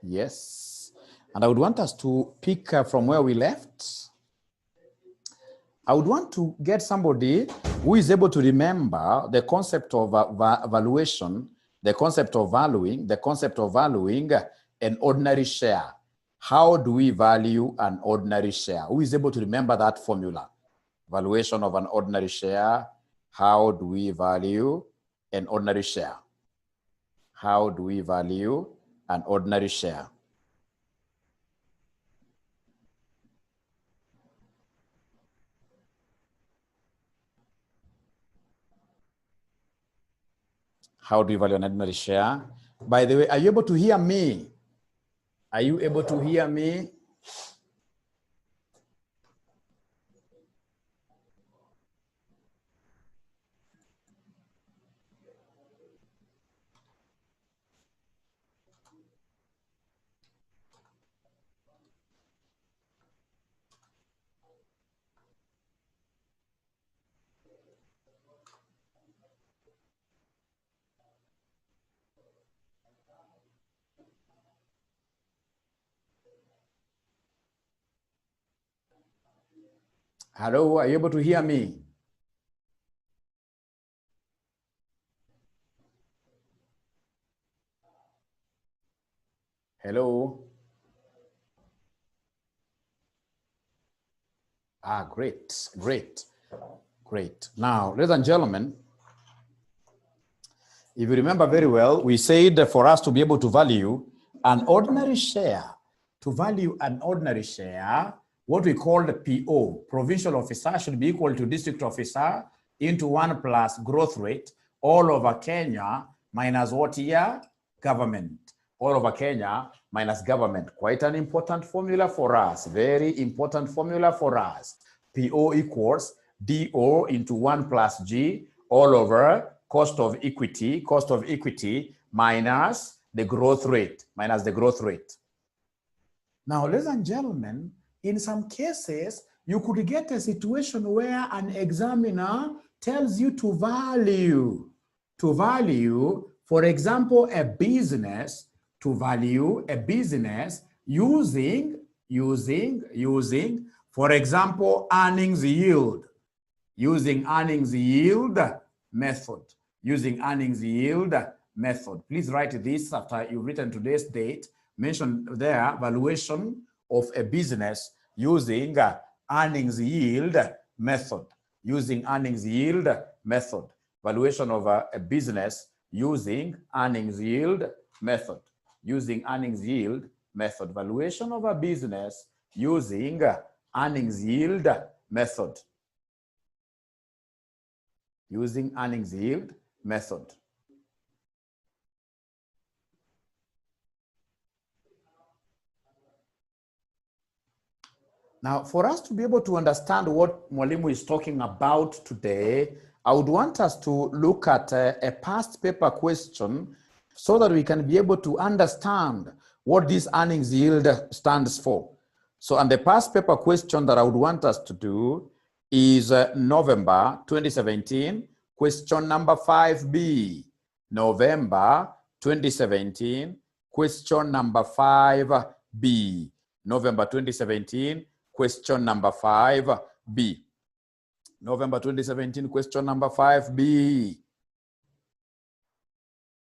Yes. And I would want us to pick from where we left. I would want to get somebody who is able to remember the concept of valuation, the concept of valuing an ordinary share. How do we value an ordinary share? Who is able to remember that formula? Valuation of an ordinary share. How do we value an ordinary share? How do we value an ordinary share? How do you value an ordinary share? By the way, are you able to hear me? Are you able to hear me? Hello, are you able to hear me? Hello? Ah, great, great, great. Now, ladies and gentlemen, if you remember very well, we said for us to be able to value an ordinary share, what we call the PO, provincial officer, should be equal to district officer into 1 plus growth rate all over Kenya minus what year? Government. All over Kenya minus government. Quite an important formula for us. Very important formula for us. PO equals DO into 1 plus G all over cost of equity minus the growth rate, Now, ladies and gentlemen, in some cases, you could get a situation where an examiner tells you to value, for example, a business, using, for example, earnings yield, method. Please write this after you've written today's date. Mention there valuation of a business using earnings yield method. Valuation of a business using earnings yield method. Valuation of a business using earnings yield method. Now, for us to be able to understand what Mwalimu is talking about today, I would want us to look at a past paper question so that we can be able to understand what this earnings yield stands for. So, and the past paper question that I would want us to do is November 2017, question number 5B. November 2017, question number 5B. November 2017, question number 5B. November 2017, question number 5B.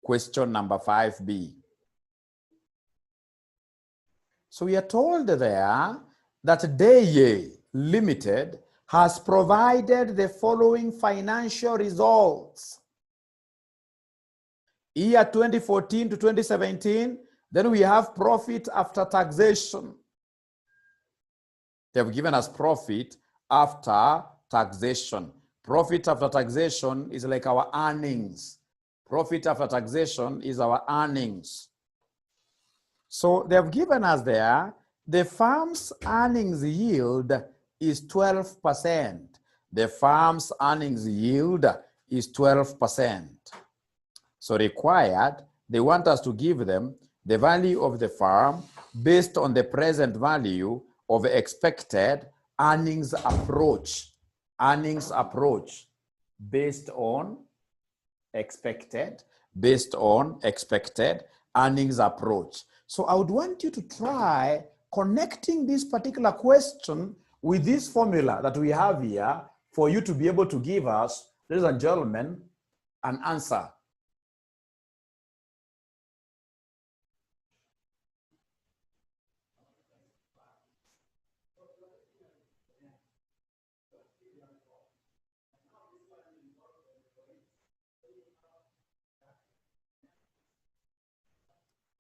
Question number 5B. So we are told there that Deye Limited has provided the following financial results. Year 2014 to 2017, then we have profit after taxation. They have given us profit after taxation. Profit after taxation is like our earnings. Profit after taxation is our earnings. So they have given us there, the firm's earnings yield is 12%. The firm's earnings yield is 12%. So required, they want us to give them the value of the firm based on the present value of the expected earnings approach. Based on expected based on expected earnings approach. So I would want you to try connecting this particular question with this formula that we have here for you to be able to give us, ladies and gentlemen, an answer.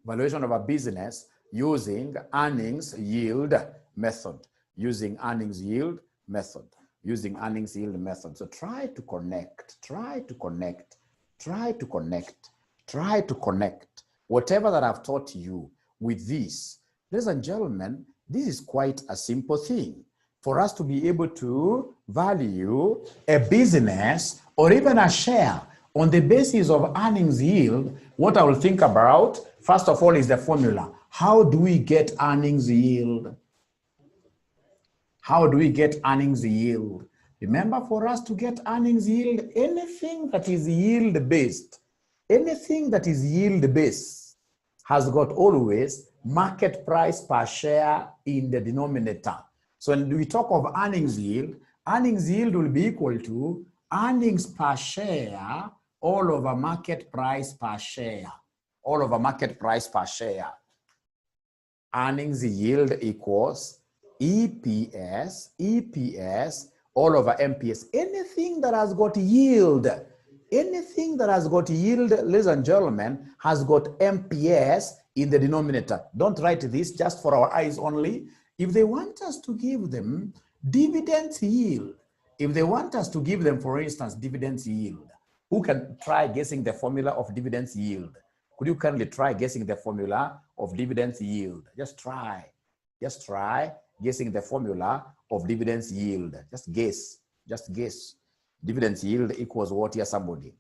Valuation of a business using earnings yield method, using earnings yield method, using earnings yield method. So try to connect, try to connect, try to connect, try to connect whatever that I've taught you with this. Ladies and gentlemen, this is quite a simple thing for us to be able to value a business or even a share on the basis of earnings yield. What I will think about, first of all, is the formula. How do we get earnings yield? How do we get earnings yield? Remember, for us to get earnings yield, anything that is yield-based, anything that is yield-based has got always market price per share in the denominator. So when we talk of earnings yield will be equal to earnings per share all over market price per share, all over market price per share. Earnings yield equals EPS all over MPS. Anything that has got yield, anything that has got yield, ladies and gentlemen, has got MPS in the denominator. Don't write this just for our eyes only. If they want us to give them dividends yield, if they want us to give them, for instance, dividends yield, who can try guessing the formula of dividends yield? Could you kindly try guessing the formula of dividends yield? Just try guessing the formula of dividends yield. Just guess, just guess. Dividends yield equals what here, somebody?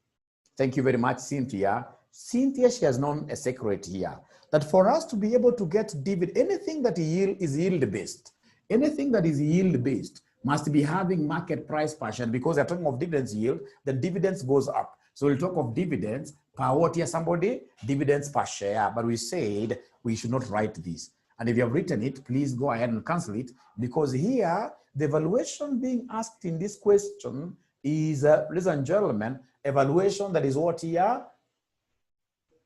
Thank you very much, Cynthia. Cynthia, she has known a secret here, that for us to be able to get dividend, anything that is yield-based, anything that is yield-based must be having market price per share, because they're talking of dividends yield, the dividends goes up. So we'll talk of dividends per what here, somebody? Dividends per share. But we said we should not write this. And if you have written it, please go ahead and cancel it, because here, the valuation being asked in this question is, ladies and gentlemen, evaluation that is what here?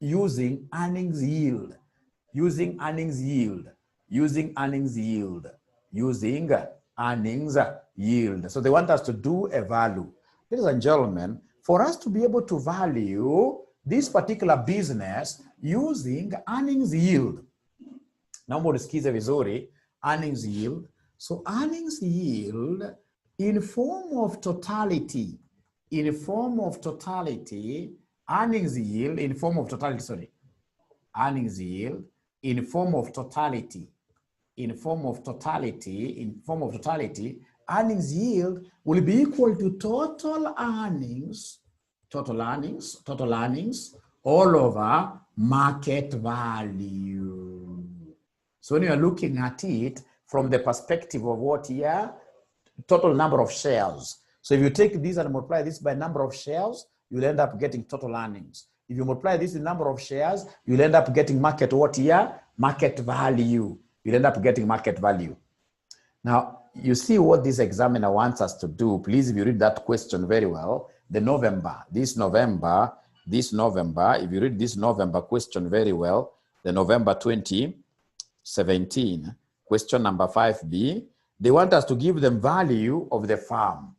Using earnings yield, using earnings yield, using earnings yield, using earnings yield. So they want us to do a value. Ladies and gentlemen, for us to be able to value this particular business using earnings yield, naomba usikize vizuri, earnings yield. So earnings yield in form of totality, in form of totality, earnings yield in form of totality, sorry, earnings yield in form of totality, in form of totality, in form of totality, earnings yield will be equal to total earnings, total earnings, total earnings all over market value. So when you are looking at it from the perspective of what here? Total number of shares. So if you take this and multiply this by number of shares, you'll end up getting total earnings. If you multiply this in number of shares, you'll end up getting market what here? Market value. You'll end up getting market value. Now, you see what this examiner wants us to do. Please, if you read that question very well, this November, if you read this November question very well, the November 2017, question number 5B, they want us to give them value of the farm,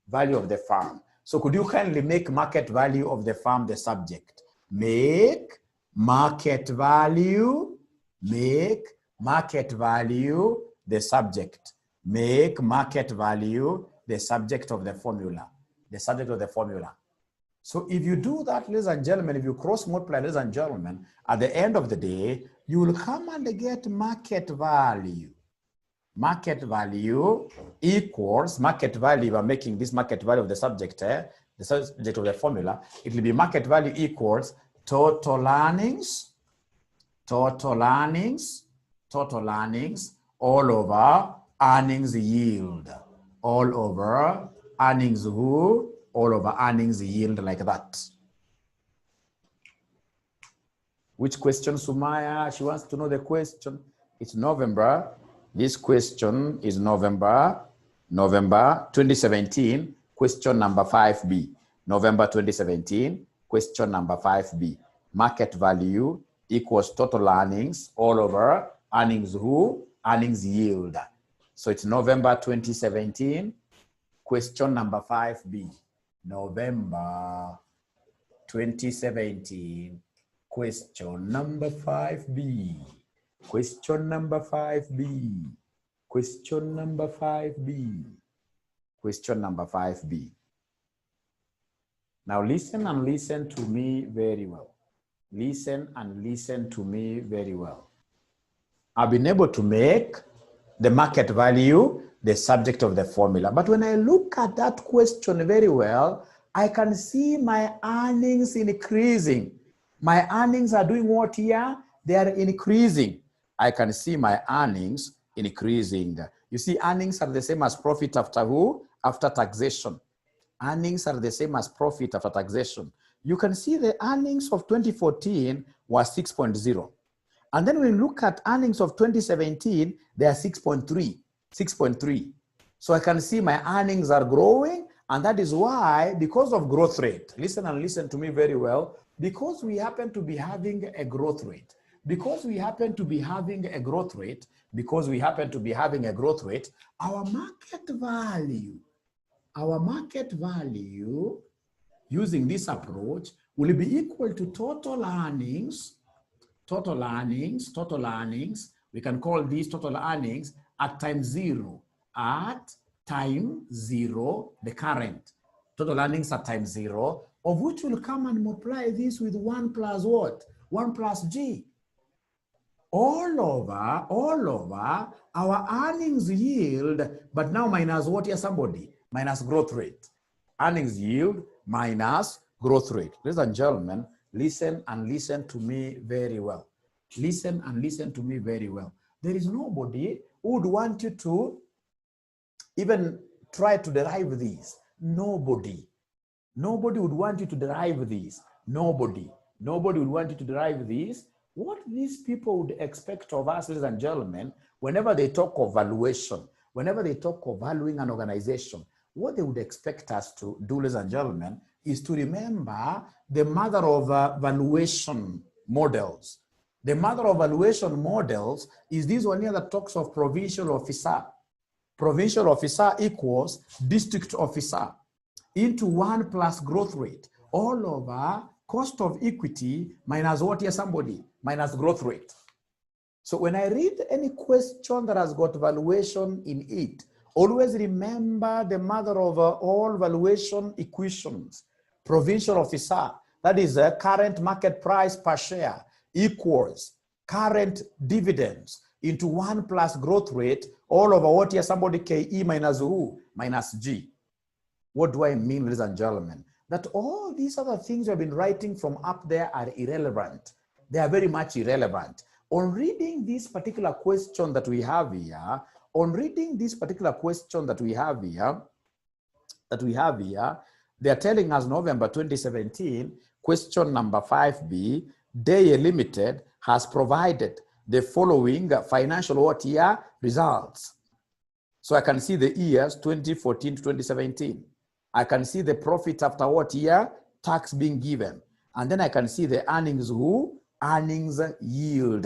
value of the farm. So could you kindly make market value of the farm the subject? Make market value the subject. Make market value the subject of the formula, the subject of the formula. So if you do that, ladies and gentlemen, if you cross multiply, ladies and gentlemen, at the end of the day, you will come and get market value. Market value equals market value. We're making this market value of the subject, the subject of the formula. It will be market value equals total earnings, total earnings, total earnings all over earnings yield, all over earnings who, all over earnings yield, like that. Which question, Sumaya? She wants to know the question. It's November. This question is November 2017, question number 5B. November 2017, question number 5B. Market value equals total earnings all over earnings who? Earnings yield. So it's November 2017, question number 5B. November 2017, question number 5B. Question number 5B. Question number 5B. Question number 5B. Now listen and listen to me very well. Listen and listen to me very well. I've been able to make the market value the subject of the formula. But when I look at that question very well, I can see my earnings increasing. My earnings are doing what here? They are increasing. I can see my earnings increasing. You see, earnings are the same as profit after who? After taxation. Earnings are the same as profit after taxation. You can see the earnings of 2014 was 6.0. And then when we look at earnings of 2017, they are 6.3. So I can see my earnings are growing, and that is why, because of growth rate, listen and listen to me very well, because we happen to be having a growth rate, because we happen to be having a growth rate, our market value using this approach will be equal to total earnings. We can call these total earnings at time zero. At time zero, the current. Total earnings at time zero, of which will come and multiply this with 1 plus what? 1 plus G. All over our earnings yield, but now minus what here, somebody? Minus growth rate. Earnings yield minus growth rate. Ladies and gentlemen, listen and listen to me very well. Listen and listen to me very well. There is nobody who would want you to even try to derive these. Nobody. Nobody would want you to derive these. Nobody would want you to derive these. What these people would expect of us, ladies and gentlemen, whenever they talk of valuation, whenever they talk of valuing an organization, what they would expect us to do, ladies and gentlemen, is to remember the mother of valuation models. The mother of valuation models is this one here that talks of provincial officer. Provincial officer equals district officer into 1 plus growth rate all over cost of equity minus what here, somebody? Minus growth rate. So when I read any question that has got valuation in it, always remember the mother of all valuation equations. Provincial officer, that is current market price per share equals current dividends into 1 plus growth rate all over what here, somebody? KE minus who? Minus G. What do I mean, ladies and gentlemen? That all these other things we've been writing from up there are irrelevant. They are very much irrelevant. On reading this particular question that we have here, they are telling us November 2017, question number 5B, Day Limited has provided the following financial what year results. So I can see the years 2014 to 2017. I can see the profit after what year? Tax being given. And then I can see the earnings who? Earnings yield.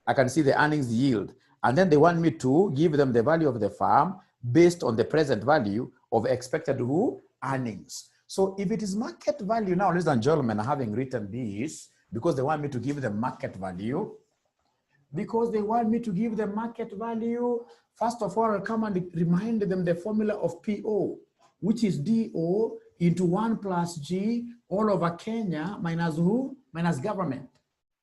I can see the earnings yield. And then they want me to give them the value of the firm based on the present value of expected who? Earnings. So if it is market value now, ladies and gentlemen, having written this, because they want me to give them market value, first of all, I'll come and remind them the formula of PO, which is DO into 1 plus G all over Kenya minus who? Minus government.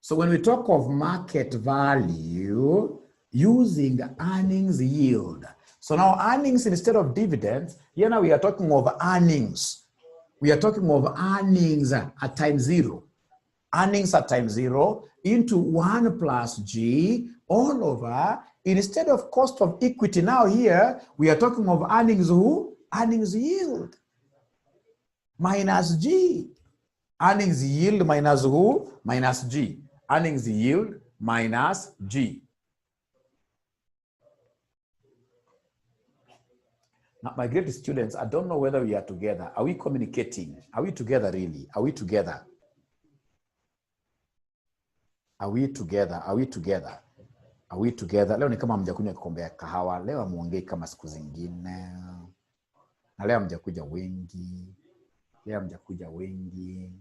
So when we talk of market value using earnings yield, so now earnings instead of dividends, here now we are talking of earnings. We are talking of earnings at time zero. Earnings at time zero into 1 plus G all over, instead of cost of equity, now here we are talking of earnings who? Earnings yield minus G. Earnings yield minus who? Minus G. earnings yield minus G. Now, my great students, I don't know whether we are together. Are we communicating? Are we together really? Are we together? Are we together? Are we together? Are we together? Leo ni kama hamjakunywa kikombe ya kahawa. Leo hamuongei kama siku zingine. Na leo hamjakuja wengi. Leo hamjakuja wengi.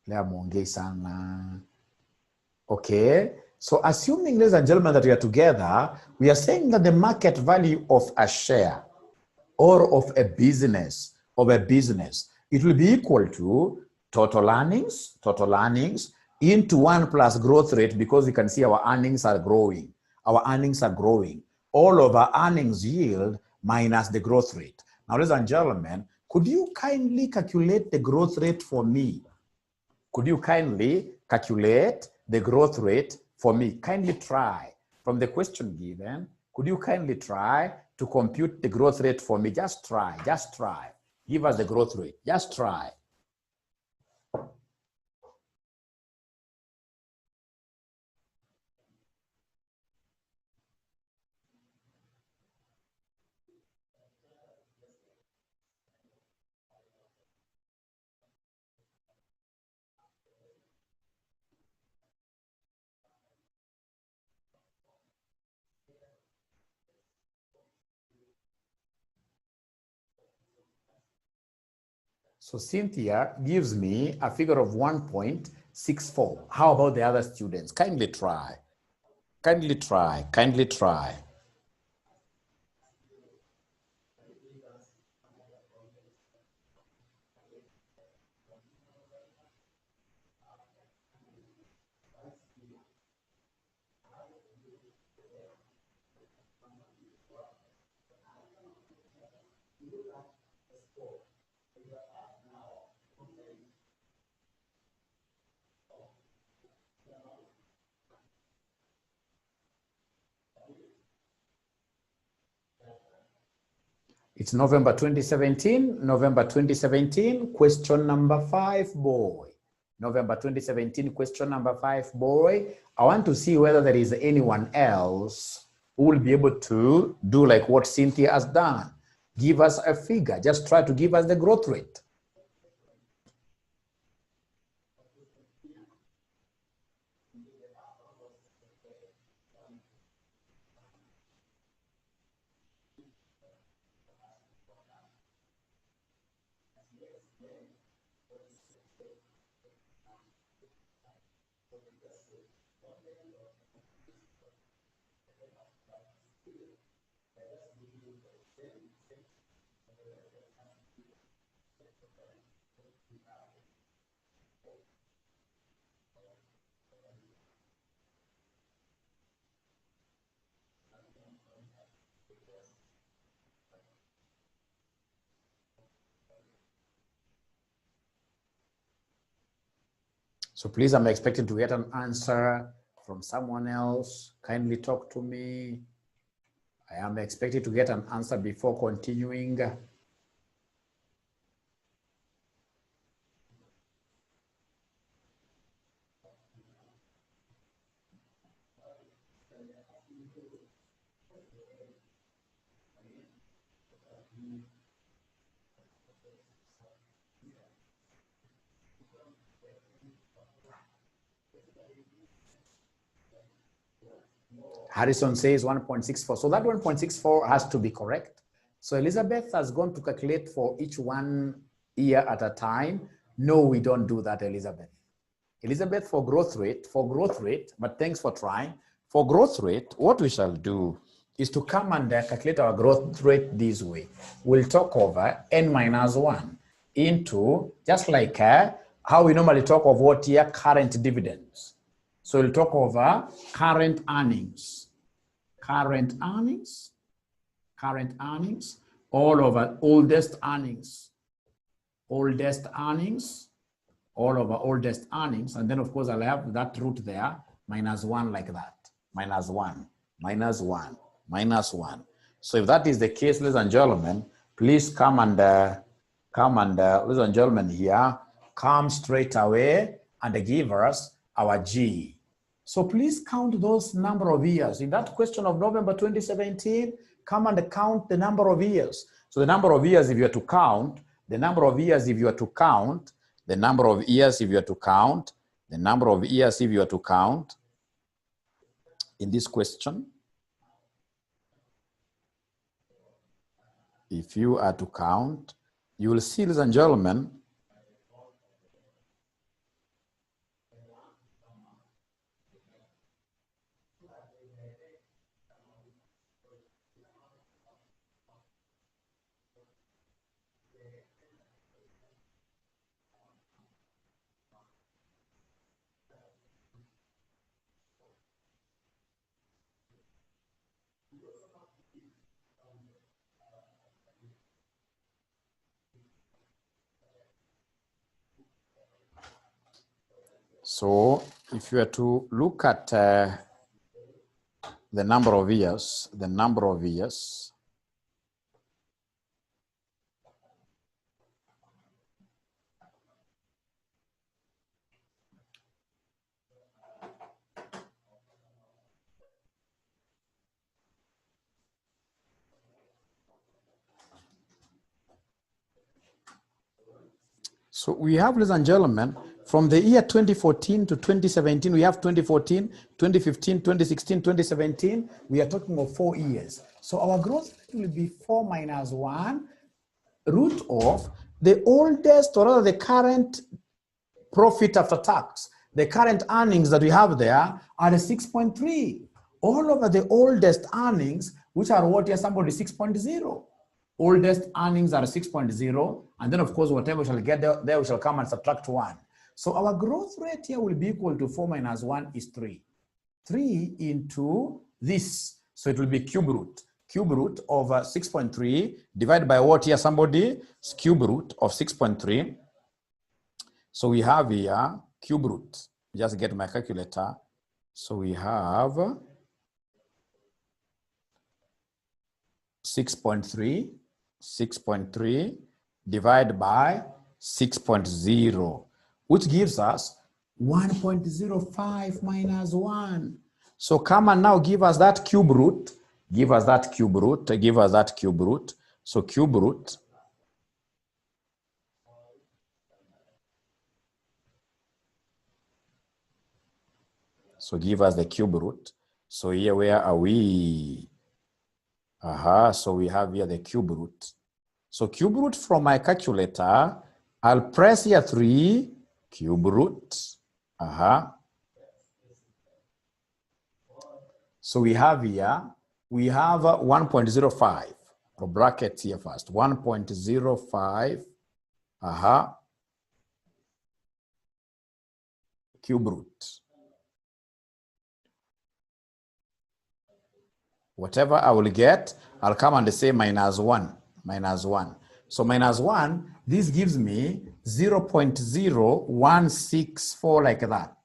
Leo hamuongei sana. Okay. So assuming, ladies and gentlemen, that we are together, we are saying that the market value of a share or of a business, it will be equal to total earnings into 1 plus growth rate, because you can see our earnings are growing. Our earnings are growing. All of our earnings yield minus the growth rate. Now, ladies and gentlemen, could you kindly calculate the growth rate for me? Could you kindly calculate the growth rate for me? Kindly try. From the question given, could you kindly try to compute the growth rate for me? Just try, just try. Give us the growth rate, just try. So Cynthia gives me a figure of 1.64. How about the other students? Kindly try. Kindly try. Kindly try. It's November 2017, question number 5, boy. November 2017, question number 5, boy. I want to see whether there is anyone else who will be able to do like what Cynthia has done. Give us a figure. Just try to give us the growth rate. So please, I'm expecting to get an answer from someone else. Kindly talk to me. I am expecting to get an answer before continuing. Harrison says 1.64. So that 1.64 has to be correct. So Elizabeth has gone to calculate for each 1 year at a time. No, we don't do that, Elizabeth. Elizabeth, for growth rate, but thanks for trying. For growth rate, what we shall do is to come and calculate our growth rate this way. We'll talk over n minus 1 into, just like how we normally talk of what here, current dividends. So we'll talk over current earnings, all over oldest earnings, all over oldest earnings. And then of course I'll have that root there, minus 1 like that, minus 1. So if that is the case, ladies and gentlemen, please come and come and, ladies and gentlemen here, come straight away and give us our G. So please count those number of years. In that question of November 2017, come and count the number of years. So the number of years if you are to count, the number of years if you are to count, the number of years if you are to count, the number of years if you are to count in this question, if you are to count, you will see, ladies and gentlemen, so if you are to look at the number of years, so we have, ladies and gentlemen, from the year 2014 to 2017, we have 2014, 2015, 2016, 2017. We are talking of 4 years. So our growth rate will be 4 minus 1 root of the oldest, or rather the current profit after tax. The current earnings that we have there are the 6.3. All over the oldest earnings, which are what here, somebody 6.0. Oldest earnings are 6.0, and then of course whatever we shall get there we shall come and subtract 1. So our growth rate here will be equal to 4 minus 1 is 3. 3 into this, so it will be cube root of 6.3 divided by what here, somebody? Cube root of 6.3. So we have here cube root, just get my calculator. So we have 6.3 divided by 6.0, which gives us 1.05 minus 1. So come and now give us that cube root. So cube root. So give us the cube root. So here, where are we? So we have here the cube root. So cube root from my calculator, I'll press here 3, cube root. So we have here, we have 1.05, or brackets here first, 1.05, cube root. Whatever I will get, I'll come and say minus 1. So minus 1, this gives me 0.0164 like that.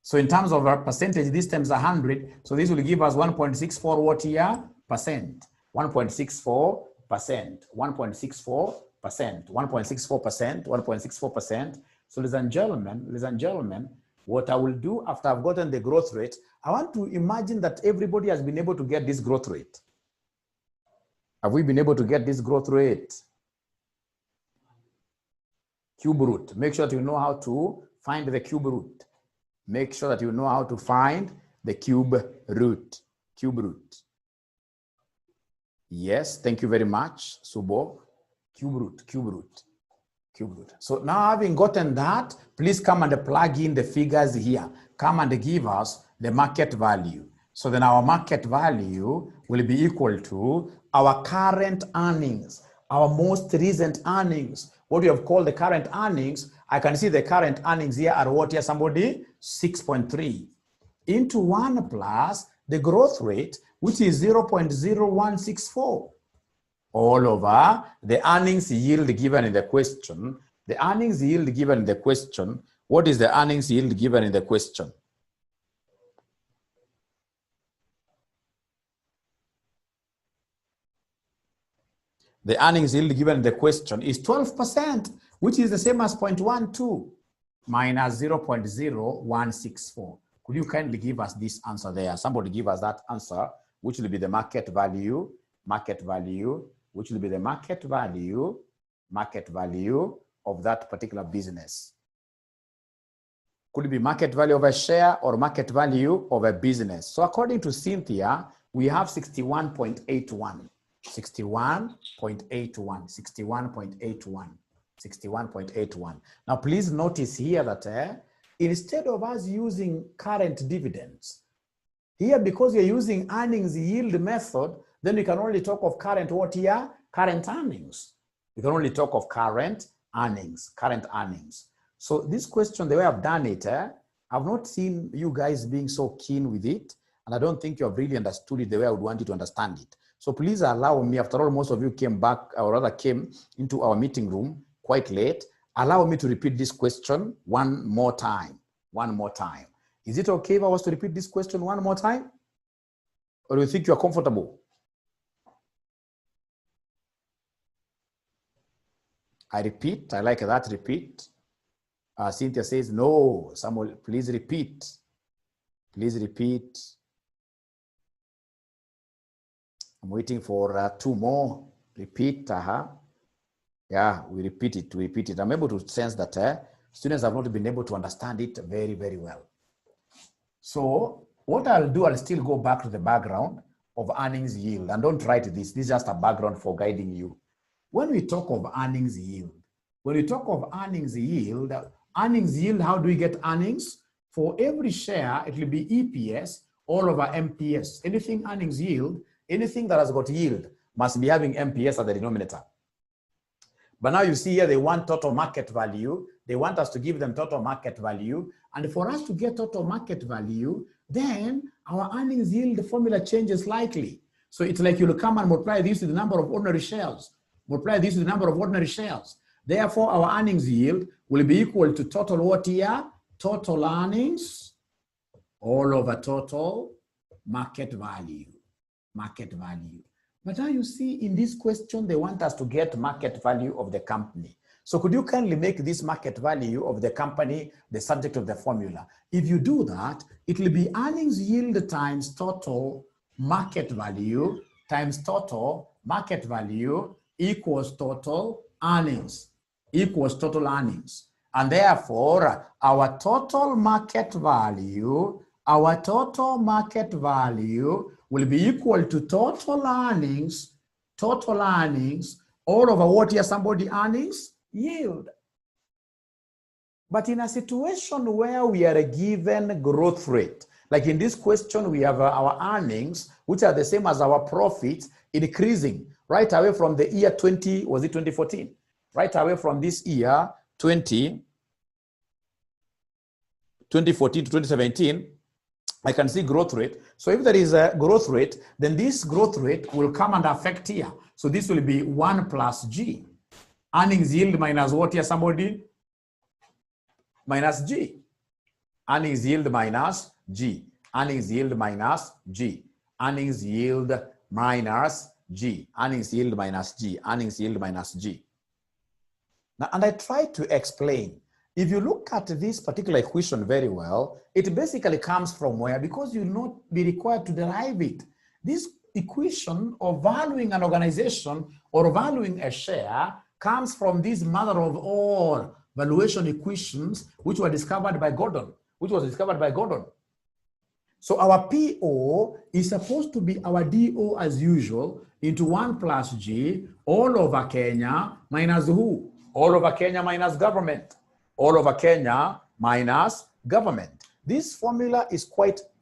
So in terms of our percentage, this times 100, so this will give us 1.64 what here? Percent. 1.64%. So ladies and gentlemen, what I will do after I've gotten the growth rate, I want to imagine that everybody has been able to get this growth rate. Have we been able to get this growth rate? Cube root. Make sure that you know how to find the cube root. Make sure that you know how to find the cube root. Yes, thank you very much, Subo. Cube root. So now having gotten that, please come and plug in the figures here. Come and give us the market value. So then our market value will be equal to our current earnings, our most recent earnings. What we have called the current earnings, I can see the current earnings here are what here, somebody? 6.3 into 1 plus the growth rate, which is 0.0164. All over the earnings yield given in the question. The earnings yield given in the question. What is the earnings yield given in the question? The earnings yield given in the question is 12%, which is the same as 0.12 minus 0.0164. Could you kindly give us this answer there? Somebody give us that answer, which will be the market value, which will be the market value of that particular business. Could it be market value of a share or market value of a business? So according to Cynthia, we have 61.81. 61.81. Now, please notice here that instead of us using current dividends, here because you're using earnings yield method, then we can only talk of current what here? Current earnings. We can only talk of current earnings. So this question, the way I've done it, I've not seen you guys being so keen with it, and I don't think you have really understood it the way I would want you to understand it. So please allow me, after all, most of you came back, or rather came into our meeting room quite late. Allow me to repeat this question one more time. Is it okay if I was to repeat this question one more time? Or do you think you're comfortable? I repeat, I like that, repeat. Cynthia says, no, Samuel, please repeat. I'm waiting for 2 more. Repeat, Yeah, we repeat it. I'm able to sense that students have not been able to understand it very, very well. So what I'll do, I'll still go back to the background of earnings yield. And don't write this. This is just a background for guiding you. When we talk of earnings yield, how do we get earnings? For every share, it will be EPS all over MPS. Anything earnings yield, anything that has got yield must be having MPS at the denominator. But now you see here, they want total market value. They want us to give them total market value. And for us to get total market value, then our earnings yield formula changes slightly. So it's like you'll come and multiply this with the number of ordinary shares. Therefore, our earnings yield will be equal to total what here? Total earnings all over total market value. But now you see in this question, they want us to get market value of the company. So could you kindly make this market value of the company the subject of the formula? If you do that, it will be earnings yield times total market value times total market value equals total earnings. And therefore, our total market value will be equal to total earnings all over what here? Somebody earnings yield. But in a situation where we are a given growth rate, like in this question, we have our earnings, which are the same as our profits, increasing right away from the year 2014? Right away from this year, 2014 to 2017, I can see growth rate. So if there is a growth rate, then this growth rate will come and affect here. So this will be 1 plus G. Earnings yield minus what here, somebody? Minus G. Earnings yield minus G. Earnings yield minus G. Earnings yield minus G. Earnings yield minus G. Earnings yield minus G. Now, and I try to explain. If you look at this particular equation very well, it basically comes from where? Because you'll not be required to derive it. This equation of valuing an organization or valuing a share comes from this mother of all valuation equations, which were discovered by Gordon, So our PO is supposed to be our DO as usual into 1 plus G all over Kenya minus who? All over Kenya minus government. All over Kenya minus government. This formula is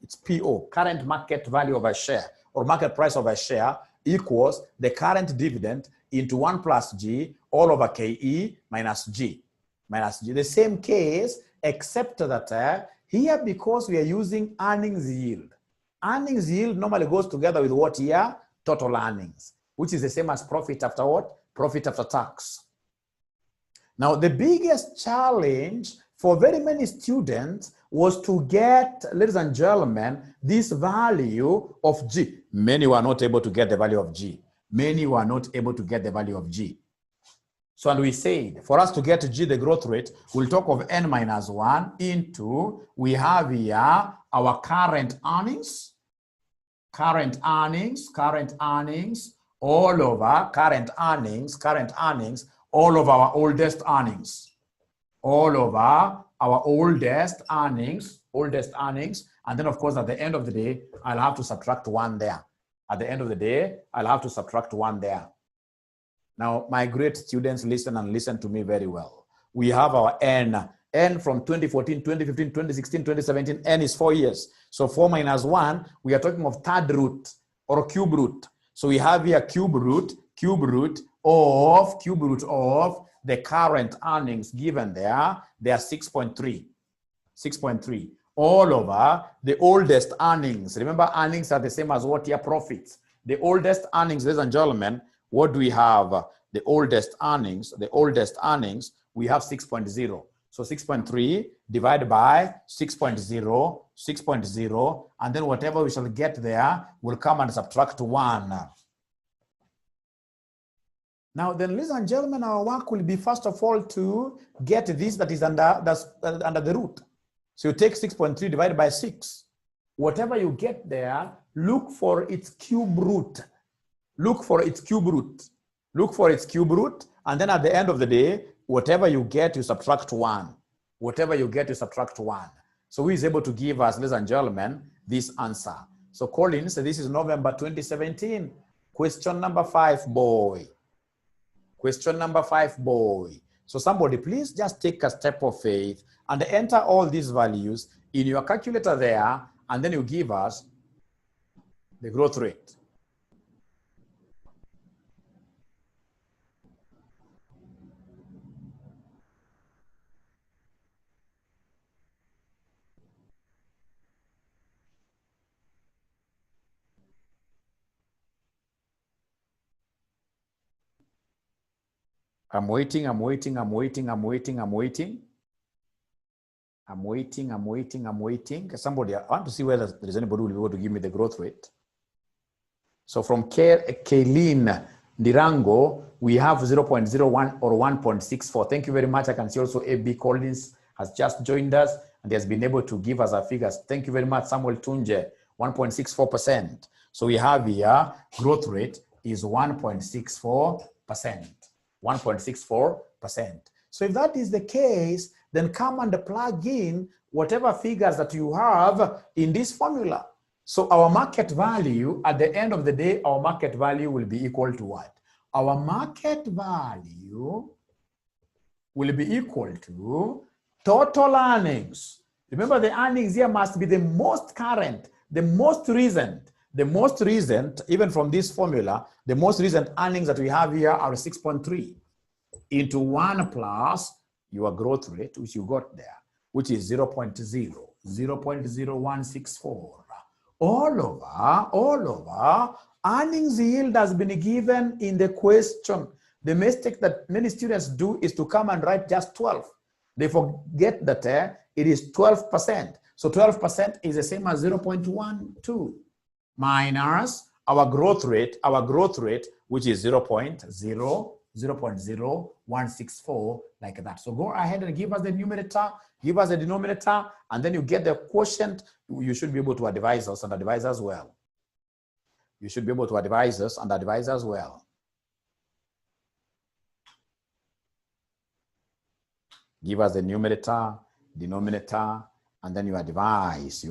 it's PO, current market value of a share or market price of a share equals the current dividend into 1 plus G all over KE minus G. The same case, except that here, because we are using earnings yield. Earnings yield normally goes together with what here? Total earnings, which is the same as profit after what? Profit after tax. Now, the biggest challenge for very many students was to get, ladies and gentlemen, this value of G. Many were not able to get the value of G. many were not able to get the value of G. So, and we said, for us to get G, the growth rate, we'll talk of N minus 1 into, we have here our current earnings, all over all of our oldest earnings, and then of course at the end of the day, I'll have to subtract 1 there. Now, my great students, listen to me very well. We have our N from 2014, 2015, 2016, 2017, N is 4 years. So 4 minus 1, we are talking of third root or cube root. So we have here cube root of the current earnings given there. They are 6.3. All over the oldest earnings. Remember, earnings are the same as what here? Profits. The oldest earnings, ladies and gentlemen, what do we have? The oldest earnings, we have 6.0. So 6.3 divided by 6.0, and then whatever we shall get there will come and subtract 1. Now then, ladies and gentlemen, our work will be first of all to get this that is under the root. So you take 6.3 divided by 6. Whatever you get there, look for its cube root. And then at the end of the day, whatever you get, you subtract 1. So who is able to give us, ladies and gentlemen, this answer? So Collins, this is November 2017. Question number 5, boy. So somebody, please just take a step of faith and enter all these values in your calculator there, and then you give us the growth rate. I'm waiting. Somebody, I want to see whether there's anybody who will be able to give me the growth rate. So from Kaylin Ndirango, we have 0.01 or 1.64. Thank you very much. I can see also A.B. Collins has just joined us and he has been able to give us our figures. Thank you very much. Samuel Tunje, 1.64%. So we have here, growth rate is 1.64%. 1.64%. So if that is the case, then come and plug in whatever figures that you have in this formula. So our market value, at the end of the day, our market value will be equal to what? Our market value will be equal to total earnings. Remember, the earnings here must be the most current, the most recent, even from this formula, the most recent earnings that we have here are 6.3 into 1 plus your growth rate, which you got there, which is 0.0164. All over, earnings yield has been given in the question. The mistake that many students do is to come and write just 12. They forget that it is 12%. So 12% is the same as 0.12 minus our growth rate, which is 0.0164, like that. So go ahead and give us the numerator, give us the denominator, and then you get the quotient. You should be able to advise us and advise as well. Give us the numerator, denominator, and then you advise.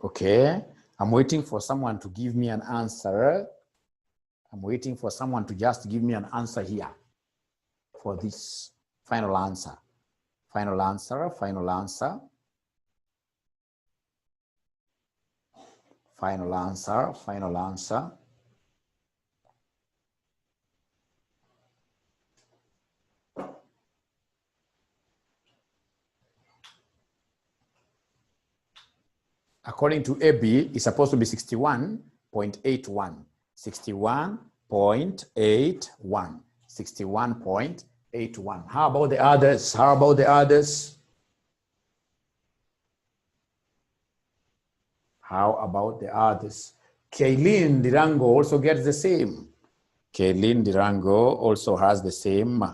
Okay, I'm waiting for someone to give me an answer. I'm waiting for someone to just give me an answer here for this final answer. Final answer, final answer. Final answer, final answer. According to AB, it's supposed to be 61.81. 61.81. 61.81. How about the others? How about the others? How about the others? Kaylin Dirango also gets the same. Kaylin Dirango also has the same.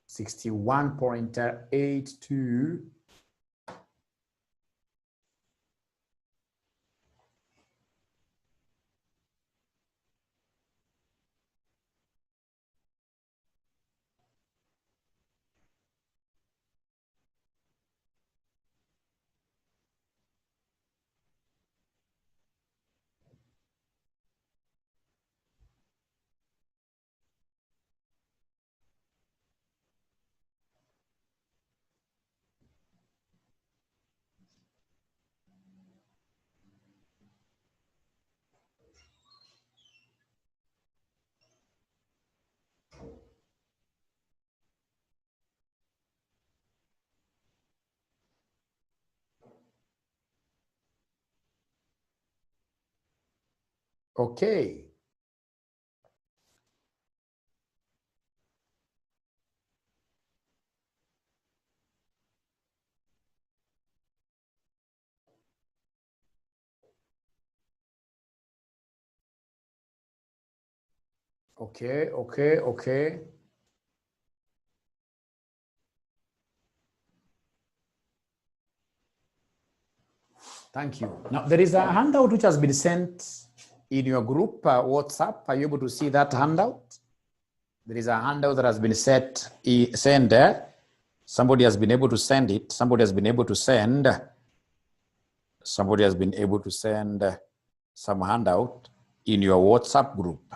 $61.82. Okay. Okay, okay, okay. Thank you. Now, there is a handout which has been sent in your group WhatsApp. Are you able to see that handout? There is a handout that has been sent there. Somebody has been able to send it. Somebody has been able to send some handout in your WhatsApp group.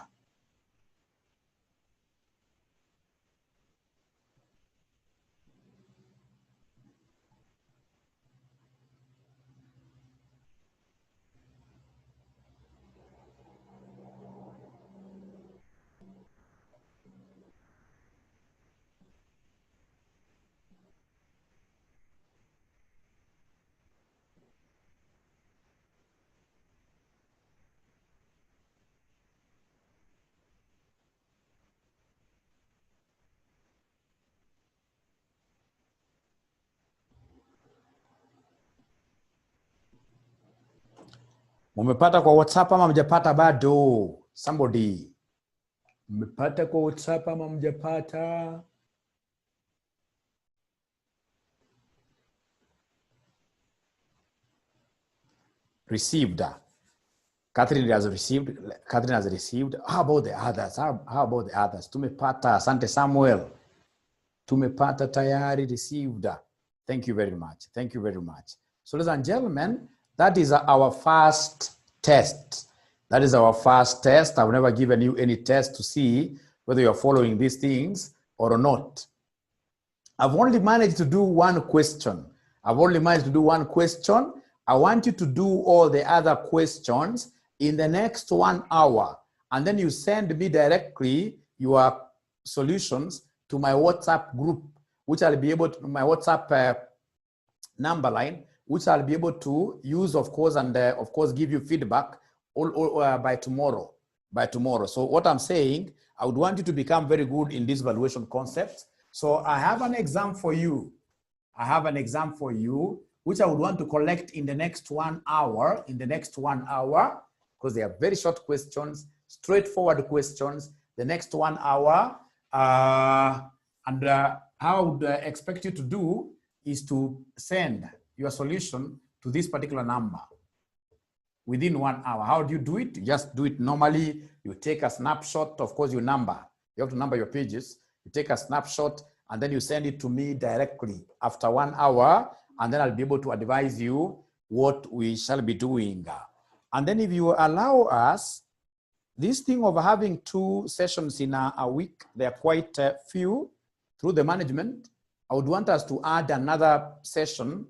Mumepata kwa WhatsApp ama mjapata bado? Somebody. Mmepata kwa WhatsApp ama mjapata? Received. Catherine has received. Catherine has received. How about the others? How about the others? Tumepata. Asante Samuel. Tumepata tayari, received. Thank you very much. Thank you very much. So ladies and gentlemen, that is our first test. That is our first test. I've never given you any test to see whether you're following these things or not. I've only managed to do one question. I want you to do all the other questions in the next 1 hour. And then you send me directly your solutions to my WhatsApp group, which I'll be able to, my WhatsApp number line, which I'll be able to use, of course, and of course, give you feedback by tomorrow. So what I'm saying, I would want you to become very good in this valuation concept. So I have an exam for you. Which I would want to collect in the next 1 hour, because they are very short questions. straightforward questions. The next 1 hour, how I would expect you to do is to send your solution to this particular number within 1 hour. How do you do it? You just do it normally. You take a snapshot. Of course, you have to number your pages. You take a snapshot and then you send it to me directly after 1 hour, and then I'll be able to advise you what we shall be doing. And then if you allow us, this thing of having 2 sessions in a week, they are quite few through the management. I would want us to add another session,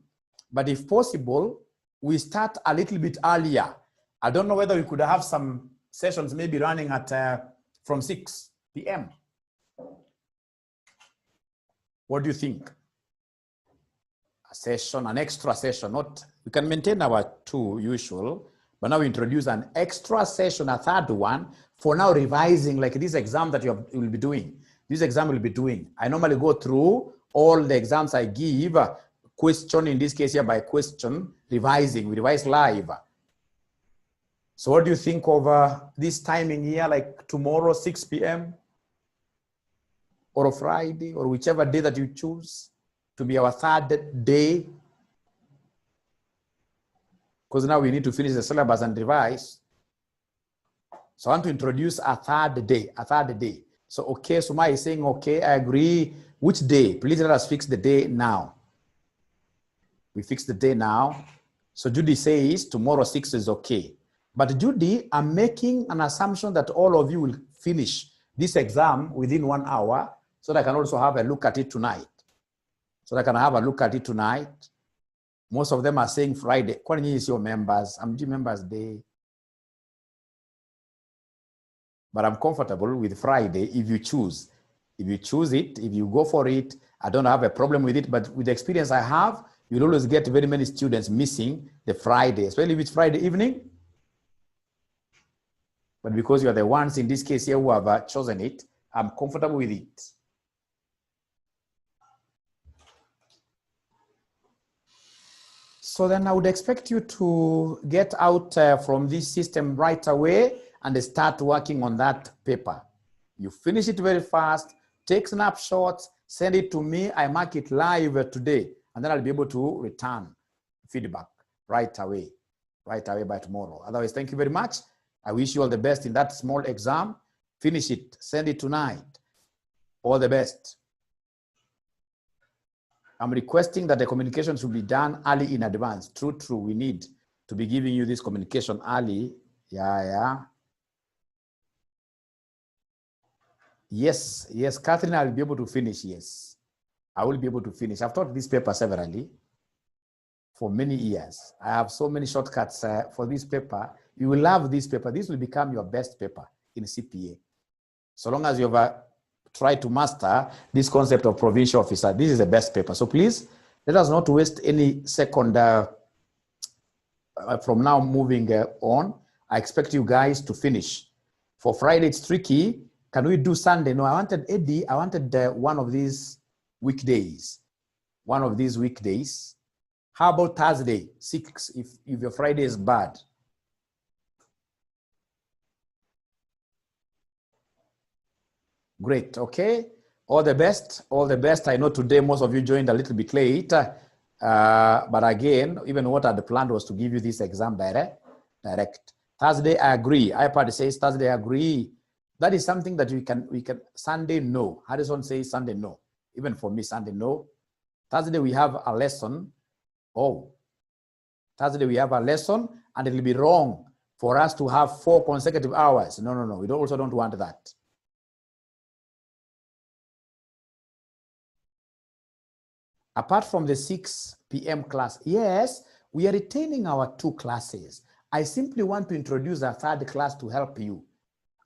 but if possible, we start a little bit earlier. I don't know whether we could have some sessions maybe running at from 6 p.m. What do you think? A session, an extra session, not, we can maintain our 2 usual, but now we introduce an extra session, a 3rd one, for now revising, like this exam that you will be doing. This exam will be doing. I normally go through all the exams I give, question, in this case here by question, revising, we revise live. So what do you think of this timing here, like tomorrow, 6 p.m. or a Friday, or whichever day that you choose to be our 3rd day? Because now we need to finish the syllabus and revise. So I want to introduce a 3rd day, So, okay, Suma is saying, okay, I agree. Which day? Please let us fix the day now. We fix the day now. So Judy says tomorrow 6 is okay. But Judy, I'm making an assumption that all of you will finish this exam within 1 hour, so that I can also have a look at it tonight. Most of them are saying Friday. Kwani is your members? I'm the members day. But I'm comfortable with Friday if you choose. If you choose it, if you go for it, I don't have a problem with it. But with the experience I have, you'll always get very many students missing the Friday, especially if it's Friday evening. But because you are the ones in this case here who have chosen it, I'm comfortable with it. So then I would expect you to get out from this system right away and start working on that paper. You finish it very fast, take snapshots, send it to me. I mark it live today, and then I'll be able to return feedback right away by tomorrow. Otherwise, thank you very much. I wish you all the best in that small exam. Finish it, send it tonight. All the best. I'm requesting that the communication should be done early in advance. True. We need to be giving you this communication early. Yeah. Yes, Catherine, I'll be able to finish. Yes, I will be able to finish. I've taught this paper severally for many years. I have so many shortcuts for this paper. You will love this paper. This will become your best paper in CPA. So long as you've tried to master this concept of provincial officer, this is the best paper. So please, let us not waste any second from now moving on. I expect you guys to finish. For Friday, it's tricky. Can we do Sunday? No, I wanted Eddie. I wanted one of these weekdays. How about Thursday, 6, if your Friday is bad? Great, okay. All the best. I know today most of you joined a little bit late. But again, even what I had planned was to give you this exam direct. Thursday, I agree. iPad says Thursday, I agree. That is something that we can, Sunday, no. Harrison says Sunday, no. Even for me, Sunday, no. Thursday, we have a lesson. Thursday, we have a lesson, and it will be wrong for us to have 4 consecutive hours. No. We also don't want that. Apart from the 6 p.m. class, yes, we are retaining our 2 classes. I simply want to introduce a 3rd class to help you.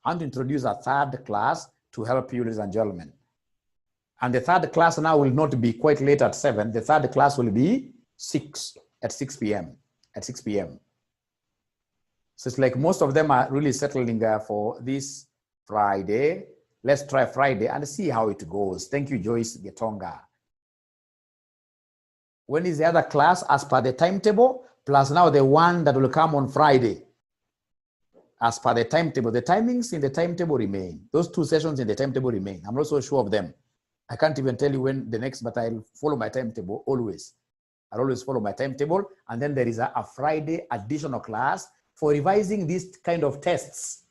I want to introduce a 3rd class to help you, ladies and gentlemen. And the 3rd class now will not be quite late at 7. The 3rd class will be 6 p.m. So it's like most of them are really settling for this Friday. Let's try Friday and see how it goes. Thank you, Joyce Getonga. When is the other class as per the timetable, plus now the one that will come on Friday? as per the timetable. The timings in the timetable remain. Those 2 sessions in the timetable remain. I'm not so sure of them. I can't even tell you when the next, but I'll follow my timetable always. I'll always follow my timetable. And then there is a Friday additional class for revising these kind of tests.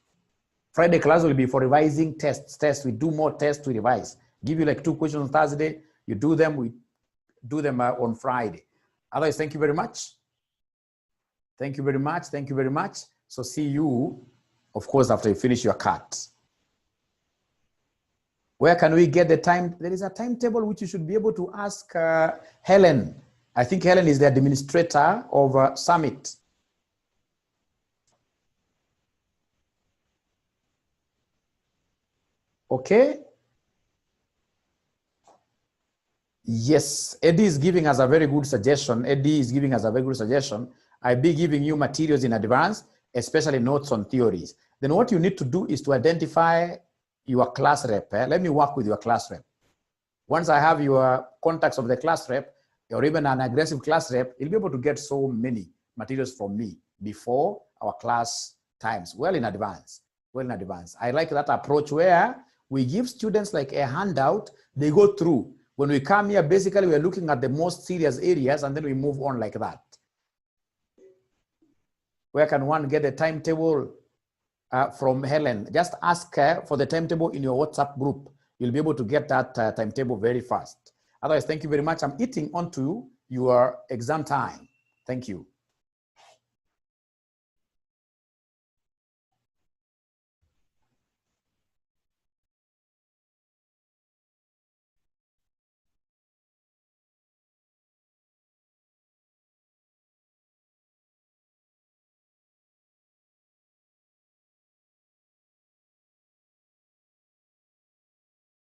Friday class will be for revising tests. We do more tests to revise. Give you like 2 questions on Thursday. You do them. We do them on Friday. Otherwise, thank you very much. Thank you very much. Thank you very much. So see you, of course, after you finish your cut. Where can we get the time? There is a timetable which you should be able to ask Helen. I think Helen is the administrator of Summit. Okay. Yes, Eddie is giving us a very good suggestion. Eddie is giving us a very good suggestion. I'll be giving you materials in advance, especially notes on theories. Then what you need to do is to identify your class rep. Let me work with your class rep. Once I have your contacts of the class rep, or even an aggressive class rep, you'll be able to get so many materials from me before our class times, well in advance. Well in advance. I like that approach where we give students like a handout, they go through. When we come here, basically we're looking at the most serious areas and then we move on like that. Where can one get a timetable from Helen? Just ask her for the timetable in your WhatsApp group. You'll be able to get that timetable very fast. Otherwise, thank you very much. I'm eating onto your exam time. Thank you.